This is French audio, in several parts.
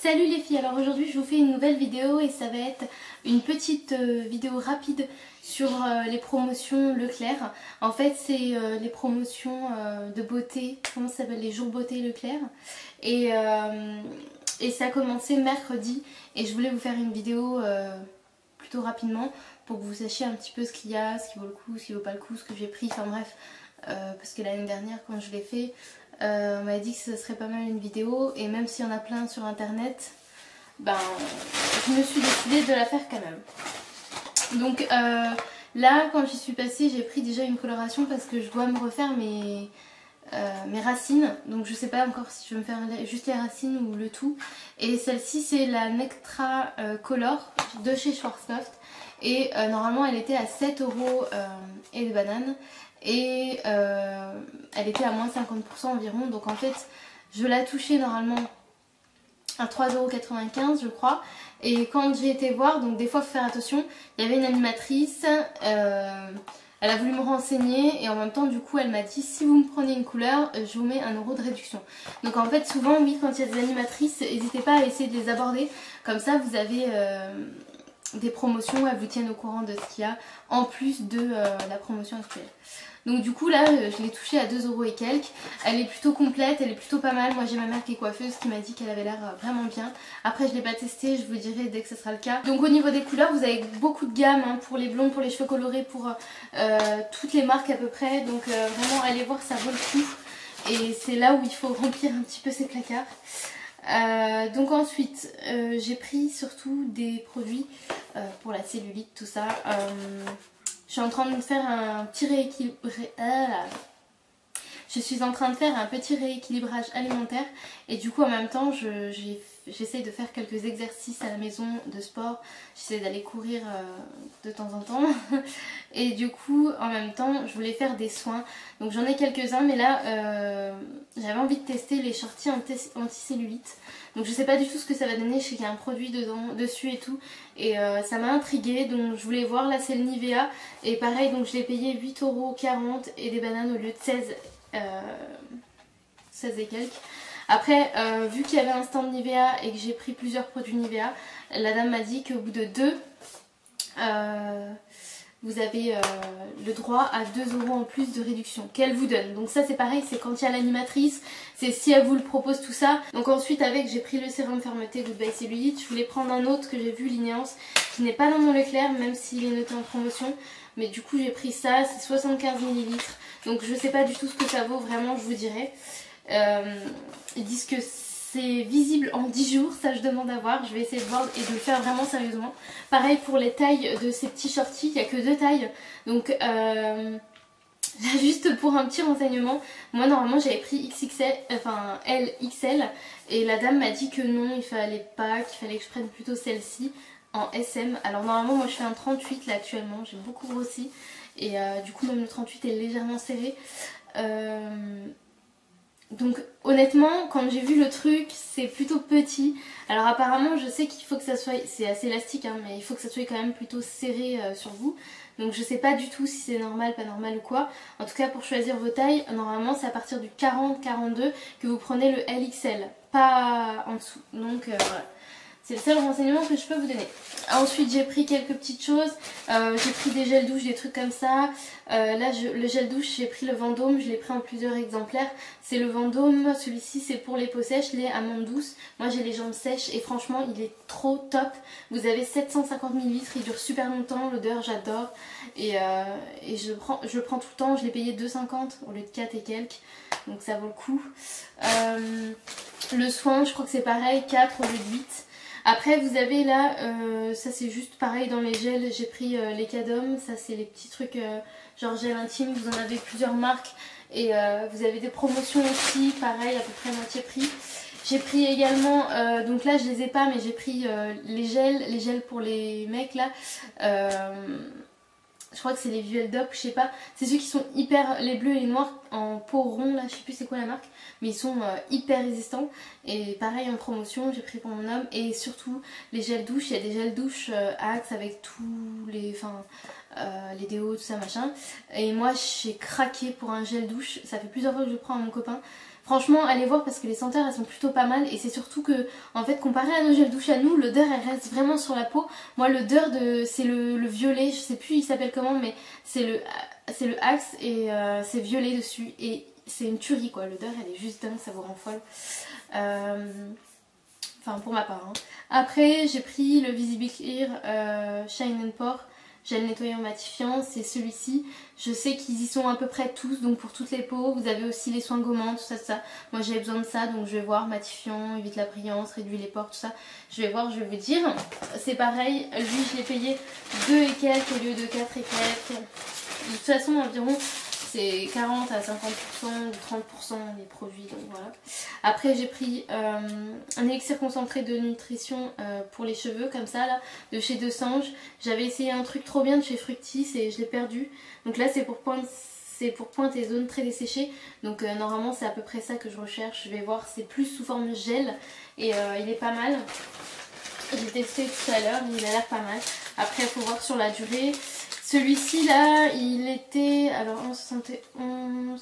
Salut les filles, alors aujourd'hui je vous fais une nouvelle vidéo et ça va être une petite vidéo rapide sur les promotions Leclerc. En fait c'est les promotions de beauté, comment ça s'appelle, les jours beauté Leclerc. Et ça a commencé mercredi et je voulais vous faire une vidéo plutôt rapidement pour que vous sachiez un petit peu ce qu'il y a, ce qui vaut le coup, ce qui vaut pas le coup, ce que j'ai pris, enfin bref. Parce que l'année dernière quand je l'ai fait, on m'a dit que ce serait pas mal une vidéo et même s'il y en a plein sur internet, ben je me suis décidée de la faire quand même. Donc là quand j'y suis passée j'ai pris déjà une coloration parce que je dois me refaire mes racines. Donc je sais pas encore si je vais me faire juste les racines ou le tout. Et celle-ci c'est la Nectra Color de chez Schwarzkopf. Et normalement elle était à 7 € et des bananes. Et elle était à moins 50% environ. Donc en fait je la touchais normalement à 3,95 € je crois. Et quand j'ai été voir, donc des fois faut faire attention, il y avait une animatrice, elle a voulu me renseigner et en même temps du coup elle m'a dit si vous me prenez une couleur je vous mets 1 € de réduction. Donc en fait souvent oui, quand il y a des animatrices, n'hésitez pas à essayer de les aborder, comme ça vous avez des promotions, elles vous tiennent au courant de ce qu'il y a en plus de la promotion actuelle. Donc du coup là je l'ai touchée à 2 € et quelques. Elle est plutôt complète, elle est plutôt pas mal. Moi j'ai ma mère qui est coiffeuse qui m'a dit qu'elle avait l'air vraiment bien. Après je l'ai pas testée, je vous dirai dès que ce sera le cas. Donc au niveau des couleurs vous avez beaucoup de gamme hein, pour les blonds, pour les cheveux colorés, pour toutes les marques à peu près. Donc vraiment allez voir, ça vaut le coup. Et c'est là où il faut remplir un petit peu ses placards. Donc ensuite j'ai pris surtout des produits pour la cellulite, tout ça. Je suis en train de faire un petit rééquilibrage alimentaire et du coup en même temps j'essaye de faire quelques exercices à la maison de sport. J'essaie d'aller courir de temps en temps et du coup en même temps je voulais faire des soins. Donc j'en ai quelques-uns mais là j'avais envie de tester les shorties anti-cellulite. Donc je sais pas du tout ce que ça va donner, je sais qu'il y a un produit dessus et tout. Et ça m'a intriguée, donc je voulais voir. Là c'est le Nivea. Et pareil, donc je l'ai payé 8,40 € et des bananes au lieu de 16 et quelques. Après vu qu'il y avait un stand Nivea et que j'ai pris plusieurs produits Nivea, la dame m'a dit qu'au bout de deux vous avez le droit à 2 € en plus de réduction qu'elle vous donne. Donc ça c'est pareil, c'est quand il y a l'animatrice, c'est si elle vous le propose tout ça. Donc ensuite avec j'ai pris le sérum fermeté Goodbye Cellulite. Je voulais prendre un autre que j'ai vu, l'Ineance, qui n'est pas dans mon Leclerc même s'il est noté en promotion. Mais du coup j'ai pris ça, c'est 75 ml. Donc je sais pas du tout ce que ça vaut vraiment, je vous dirai. Ils disent que c'est visible en 10 jours, ça je demande à voir, je vais essayer de voir et de le faire vraiment sérieusement. Pareil pour les tailles de ces petits shorties, il n'y a que 2 tailles. Donc là juste pour un petit renseignement, moi normalement j'avais pris XXL, enfin LXL et la dame m'a dit que non, il fallait pas, qu'il fallait que je prenne plutôt celle-ci en SM. Alors normalement moi je fais un 38 là actuellement, j'ai beaucoup grossi et du coup même le 38 est légèrement serré. Donc honnêtement quand j'ai vu le truc c'est plutôt petit. Alors apparemment je sais qu'il faut que ça soit, c'est assez élastique hein, mais il faut que ça soit quand même plutôt serré sur vous. Donc je sais pas du tout si c'est normal, pas normal ou quoi. En tout cas pour choisir vos tailles, normalement c'est à partir du 40-42 que vous prenez le LXL, pas en dessous. Donc voilà. C'est le seul renseignement que je peux vous donner. Ensuite j'ai pris quelques petites choses. J'ai pris des gels douche, des trucs comme ça. Là le gel douche j'ai pris le Vendôme, je l'ai pris en plusieurs exemplaires. C'est le Vendôme, celui-ci c'est pour les peaux sèches, les amandes douces. Moi j'ai les jambes sèches et franchement il est trop top. Vous avez 750 ml, il dure super longtemps, l'odeur j'adore. Et je le prends tout le temps, je l'ai payé 2,50 € au lieu de 4 et quelques. Donc ça vaut le coup. Le soin je crois que c'est pareil, 4 au lieu de 8. Après vous avez là, ça c'est juste pareil dans les gels, j'ai pris les Cadom, ça c'est les petits trucs genre gel intime, vous en avez plusieurs marques et vous avez des promotions aussi, pareil à peu près moitié prix. J'ai pris également, donc là je les ai pas mais j'ai pris les gels pour les mecs là. Je crois que c'est les Visual Doc, je sais pas. C'est ceux qui sont hyper, les bleus et les noirs en peau rond là, je sais plus c'est quoi la marque. Mais ils sont hyper résistants. Et pareil en promotion, j'ai pris pour mon homme. Et surtout les gels douche, il y a des gels douche Axe avec tous les, enfin les déos, tout ça machin. Et moi j'ai craqué pour un gel douche, ça fait plusieurs fois que je prends à mon copain. Franchement allez voir parce que les senteurs elles sont plutôt pas mal et c'est surtout que en fait comparé à nos gels douche à nous, l'odeur elle reste vraiment sur la peau. Moi l'odeur de c'est le violet, je sais plus il s'appelle comment mais c'est le Axe et c'est violet dessus et c'est une tuerie quoi, l'odeur elle est juste dingue, ça vous rend folle. Enfin pour ma part hein. Après j'ai pris le Visibiclear Shine and Pore gel nettoyant matifiant, c'est celui-ci. Je sais qu'ils y sont à peu près tous, donc pour toutes les peaux. Vous avez aussi les soins gommants, tout ça, tout ça. Moi j'ai besoin de ça, donc je vais voir matifiant, évite la brillance, réduit les pores, tout ça. Je vais voir, je vais vous dire. C'est pareil, lui je l'ai payé 2 et quelques au lieu de 4 et quelques. De toute façon environ c'est 40 à 50% ou 30% les produits, donc voilà. Après j'ai pris un élixir concentré de nutrition pour les cheveux comme ça là, de chez Deux Sanges. J'avais essayé un truc trop bien de chez Fructis et je l'ai perdu. Donc là c'est pour pointe et zones très desséchées. Donc normalement c'est à peu près ça que je recherche. Je vais voir, c'est plus sous forme de gel et il est pas mal. J'ai testé tout à l'heure, il a l'air pas mal. Après il faut voir sur la durée. Celui-ci là, il était alors 1,71.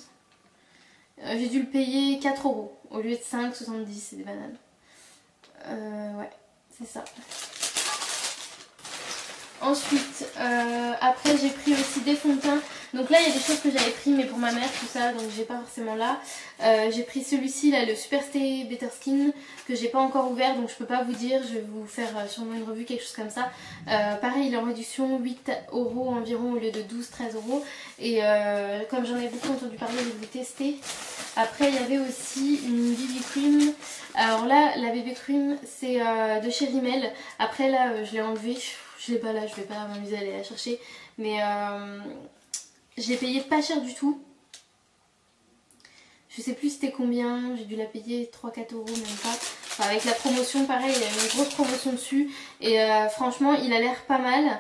J'ai dû le payer 4 € au lieu de 5,70, c'est des bananes. Ouais, c'est ça. Ensuite, après j'ai pris aussi des fonds de teint. Donc là il y a des choses que j'avais pris mais pour ma mère tout ça, donc j'ai pas forcément là. J'ai pris celui-ci là, le Super Stay Better Skin, que j'ai pas encore ouvert donc je peux pas vous dire. Je vais vous faire sûrement une revue, quelque chose comme ça. Pareil il est en réduction 8 € environ au lieu de 12-13 €. Et comme j'en ai beaucoup entendu parler, je vais vous tester. Après il y avait aussi une BB Cream. Alors là la BB Cream c'est de chez Rimmel. Après là je l'ai enlevée. Je l'ai pas là, je vais pas m'amuser à aller la chercher. Mais je l'ai payé pas cher du tout. Je sais plus c'était combien, j'ai dû la payer 3-4 € même pas. Enfin, avec la promotion pareil, il y a une grosse promotion dessus. Et franchement il a l'air pas mal.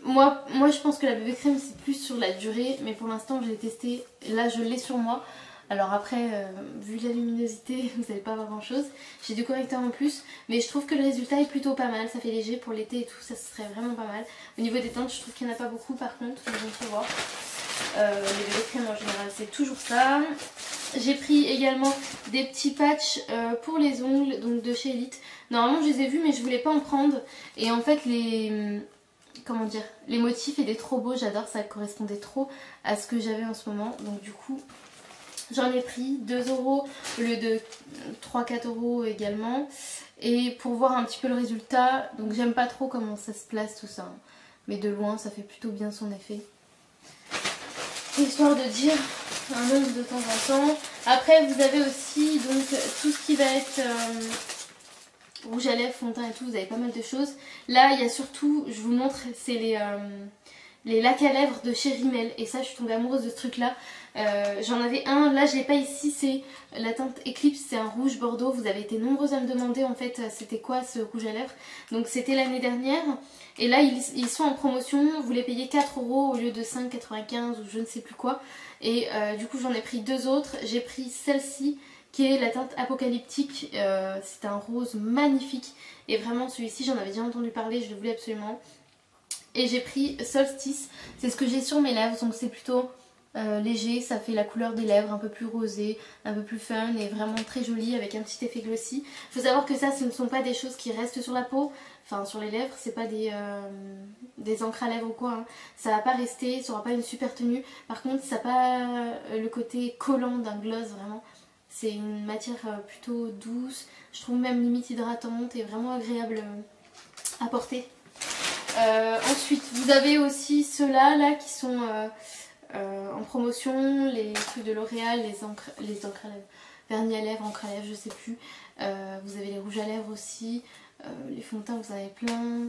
Moi je pense que la BB Crème c'est plus sur la durée. Mais pour l'instant je l'ai testé, là je l'ai sur moi. Alors après, vu la luminosité, vous n'allez pas avoir grand chose. J'ai du correcteur en plus, mais je trouve que le résultat est plutôt pas mal. Ça fait léger pour l'été et tout, ça serait vraiment pas mal. Au niveau des teintes, je trouve qu'il n'y en a pas beaucoup par contre, donc on peut voir. Les bébés crèmes en général, c'est toujours ça. J'ai pris également des petits patchs pour les ongles, donc de chez Elite. Normalement, je les ai vus, mais je voulais pas en prendre. Et en fait, comment dire, les motifs étaient trop beaux, j'adore, ça correspondait trop à ce que j'avais en ce moment. Donc du coup... J'en ai pris 2 € au lieu de 3-4 € également. Et pour voir un petit peu le résultat, donc j'aime pas trop comment ça se place tout ça. Hein. Mais de loin ça fait plutôt bien son effet. Histoire de dire un once de temps en temps. Après vous avez aussi donc tout ce qui va être rouge à lèvres, fond de teint et tout, vous avez pas mal de choses. Là il y a surtout, je vous montre, c'est les lacs à lèvres de chez Rimmel. Et ça je suis tombée amoureuse de ce truc là. J'en avais un, là je l'ai pas ici, c'est la teinte Eclipse, c'est un rouge bordeaux. Vous avez été nombreuses à me demander en fait c'était quoi ce rouge à lèvres. Donc c'était l'année dernière. Et là ils sont en promotion, vous les payez 4 € au lieu de 5,95 ou je ne sais plus quoi. Et du coup j'en ai pris 2 autres. J'ai pris celle-ci qui est la teinte Apocalyptique. C'est un rose magnifique. Et vraiment celui-ci j'en avais déjà entendu parler, je le voulais absolument. Et j'ai pris Solstice, c'est ce que j'ai sur mes lèvres, donc c'est plutôt léger, ça fait la couleur des lèvres un peu plus rosée, un peu plus fun et vraiment très joli avec un petit effet glossy. Il faut savoir que ça ce ne sont pas des choses qui restent sur la peau, enfin sur les lèvres, c'est pas des encres à lèvres ou quoi, hein. Ça va pas rester, ça aura pas une super tenue. Par contre ça n'a pas le côté collant d'un gloss vraiment. C'est une matière plutôt douce, je trouve même limite hydratante et vraiment agréable à porter. Ensuite vous avez aussi ceux-là là, qui sont en promotion, les trucs de L'Oréal, les encres à lèvres, vernis à lèvres, encre à lèvres, je sais plus. Vous avez les rouges à lèvres aussi, les fonds de teint vous en avez plein.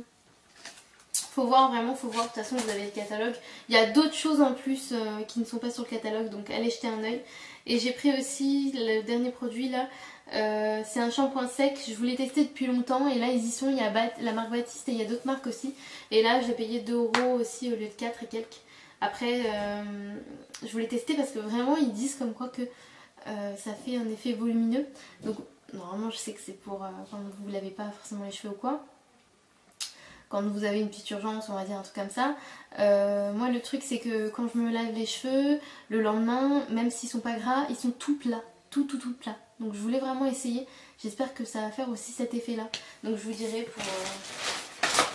Faut voir, vraiment faut voir, de toute façon vous avez le catalogue. Il y a d'autres choses en plus qui ne sont pas sur le catalogue, donc allez jeter un oeil. Et j'ai pris aussi le dernier produit là, c'est un shampoing sec, je voulais tester depuis longtemps et là ils y sont, il y a la marque Baptiste et il y a d'autres marques aussi. Et là j'ai payé 2 € aussi au lieu de 4 et quelques. Après je voulais tester parce que vraiment ils disent comme quoi que ça fait un effet volumineux. Donc normalement je sais que c'est pour quand vous ne lavez pas forcément les cheveux ou quoi. quand vous avez une petite urgence, on va dire un truc comme ça. Moi le truc c'est que quand je me lave les cheveux, le lendemain, même s'ils sont pas gras, ils sont tout plats, tout plats. Donc je voulais vraiment essayer, j'espère que ça va faire aussi cet effet là. Donc je vous dirai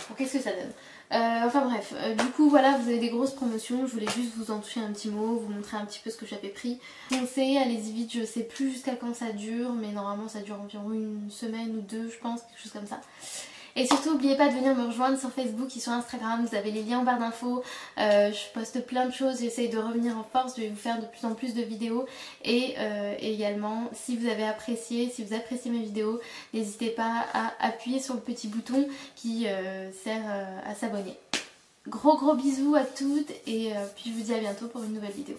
pour qu'est-ce que ça donne. Enfin bref, du coup voilà, vous avez des grosses promotions, je voulais juste vous en toucher un petit mot, vous montrer un petit peu ce que j'avais pris. Foncez, allez-y vite, je sais plus jusqu'à quand ça dure, mais normalement ça dure environ une semaine ou deux je pense, quelque chose comme ça. Et surtout n'oubliez pas de venir me rejoindre sur Facebook et sur Instagram, vous avez les liens en barre d'infos, je poste plein de choses, j'essaye de revenir en force, je vais vous faire de plus en plus de vidéos et également si vous avez apprécié, si vous appréciez mes vidéos, n'hésitez pas à appuyer sur le petit bouton qui sert à s'abonner. Gros bisous à toutes et puis je vous dis à bientôt pour une nouvelle vidéo.